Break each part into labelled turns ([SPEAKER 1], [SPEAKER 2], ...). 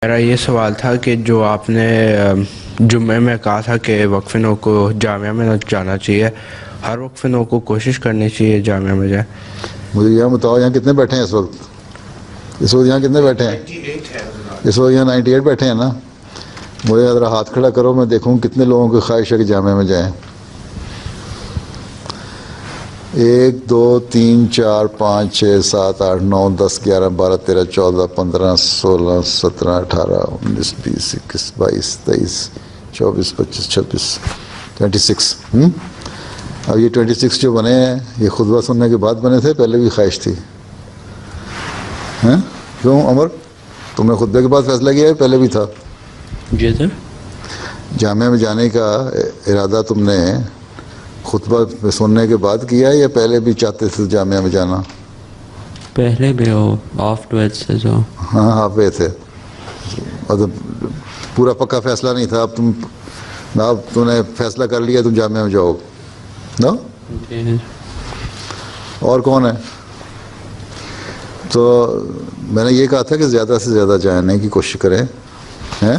[SPEAKER 1] मेरा ये सवाल था कि जो आपने जुम्मे में कहा था कि वक्फ़िनों को जामिया में न जाना चाहिए, हर वक्फ़िनों को कोशिश करनी चाहिए जामिया में जाए।
[SPEAKER 2] मुझे यहाँ बताओ, यहाँ कितने बैठे हैं इस वक्त? यहाँ कितने बैठे हैं? इस वक्त यहाँ 98 बैठे हैं ना। मुझे ज़रा हाथ खड़ा करो, मैं देखूँ कितने लोगों की ख्वाहिश है कि जामिया में जाएं। 1 2 3 4 5 6 7 8 9 10 11 12 13 14 15 16 17 18 19 20 21 22 23 24 25 26 26। अब ये 26 जो बने हैं, ये खुतबा सुनने के बाद बने थे, पहले भी ख्वाहिश थी? हैं क्यों अमर, तुमने खुतबे के बाद फैसला किया है, पहले भी था?
[SPEAKER 1] जी सर।
[SPEAKER 2] जामिया में जाने का इरादा तुमने खुतबा सुनने के बाद किया है या पहले भी चाहते थे जामिया में जाना?
[SPEAKER 3] पहले भी हो, ऑफ 12 से जो।
[SPEAKER 2] हाँ हाफे थे, मतलब पूरा पक्का फैसला नहीं था। अब तूने फैसला कर लिया तुम जामिया में जाओ ना? और कौन है? तो मैंने ये कहा था कि ज़्यादा से ज़्यादा जानने की कोशिश करें, हैं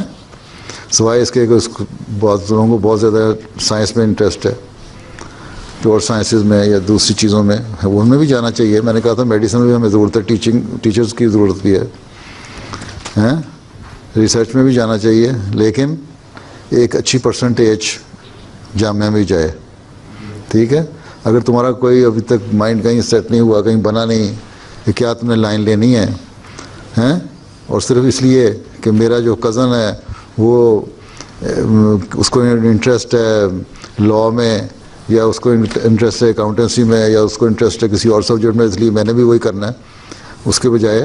[SPEAKER 2] सिवाय इसके कि बहुत लोगों को बहुत ज़्यादा साइंस में इंटरेस्ट है, प्योर साइंसेस में या दूसरी चीज़ों में, उनमें भी जाना चाहिए। मैंने कहा था मेडिसिन में भी हमें ज़रूरत है, टीचर्स की ज़रूरत भी है, हैं रिसर्च में भी जाना चाहिए, लेकिन एक अच्छी परसेंटेज जामिया में जाए, ठीक है? अगर तुम्हारा कोई अभी तक माइंड कहीं सेट नहीं हुआ, कहीं बना नहीं कि क्या तुमने लाइन लेनी है, हैं और सिर्फ इसलिए कि मेरा जो कज़न है वो उसको इंटरेस्ट है लॉ में, या उसको इंटरेस्ट है अकाउंटेंसी में, या उसको इंटरेस्ट है किसी और सब्जेक्ट में, इसलिए मैंने भी वही करना है, उसके बजाय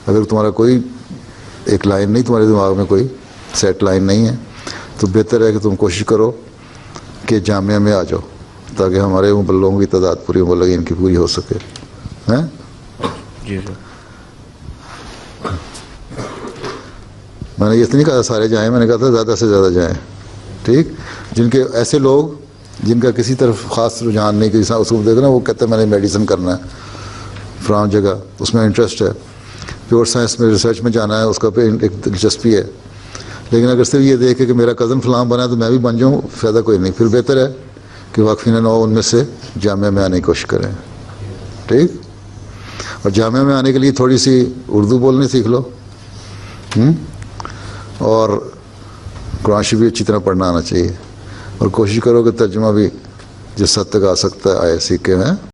[SPEAKER 2] अगर तुम्हारा कोई एक लाइन नहीं, तुम्हारे दिमाग में कोई सेट लाइन नहीं है, तो बेहतर है कि तुम कोशिश करो कि जामिया में आ जाओ, ताकि हमारे लोगों की तादाद पूरी उम्र लगी इनकी पूरी हो सके, हैं?
[SPEAKER 1] जी सर।
[SPEAKER 2] मैंने ये तो नहीं कहा सारे जाएं, मैंने कहा था ज़्यादा से ज़्यादा जाएं, ठीक? जिनके ऐसे लोग जिनका किसी तरफ ख़ास रुझान नहीं, किसी उसको देखो ना, वो कहते हैं मैंने मेडिसिन करना है फलां जगह, उसमें इंटरेस्ट है, प्योर साइंस में रिसर्च में जाना है, उसका पे एक दिलचस्पी है, लेकिन अगर सिर्फ ये देखे कि मेरा कज़न फलां बना तो मैं भी बन जाऊँ, फ़ायदा कोई नहीं। फिर बेहतर है कि वाक़फ़ीन न हो उनमें से जामिया में आने की कोशिश करें, ठीक? और जामिया में आने के लिए थोड़ी सी उर्दू बोलनी सीख लो, और कुरान शरीफ भी अच्छी तरह पढ़ना आना चाहिए, और कोशिश करो कि तर्जुमा भी जिस हद तक आ सकता है आए, सीखे हैं।